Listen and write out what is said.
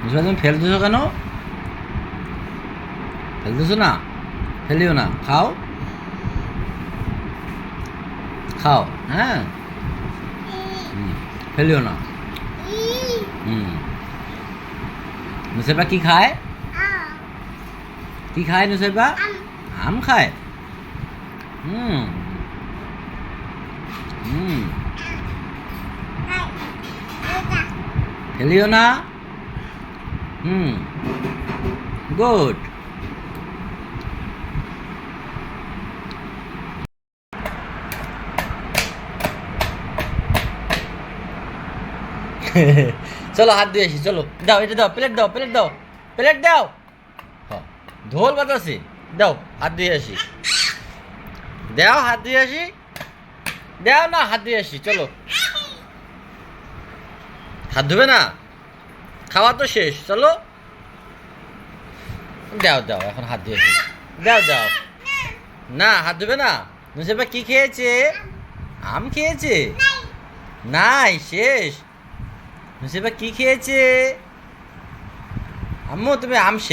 নুসেবা তুমি ফেলতেছো কেন? ফেলতেছো না, ফেলিও না, খাও খাও। হ্যাঁ, ফেলিও না। হুম। নুসেবা কি খায়? কি খায় নুসেবা? আম খায়। হুম হুম। ফেলিও না। হুম, গুড। চলো হাত দিয়ে আসি, চলো দাও, এটা দাও, প্লেট দাও, প্লেট দাও, প্লেট দাও। হ্যাঁ, ঢোল বাতাসি, দাও হাত দিয়ে আসি, দাও হাত দিয়ে আসি, দাও না হাত দিয়ে আসি, চলো। হাত ধুবে না, খাওয়া তো শেষ, চলো। দাও দাও, এখন হাত দিয়ে আসি, দাও দাও। না, হাত ধুবে না। নুসেবা কি খেয়েছে? আম খেয়েছে? নাই, শেষ। নুসেবা কি খেয়েছে? আম্মু তুমি আম শেষ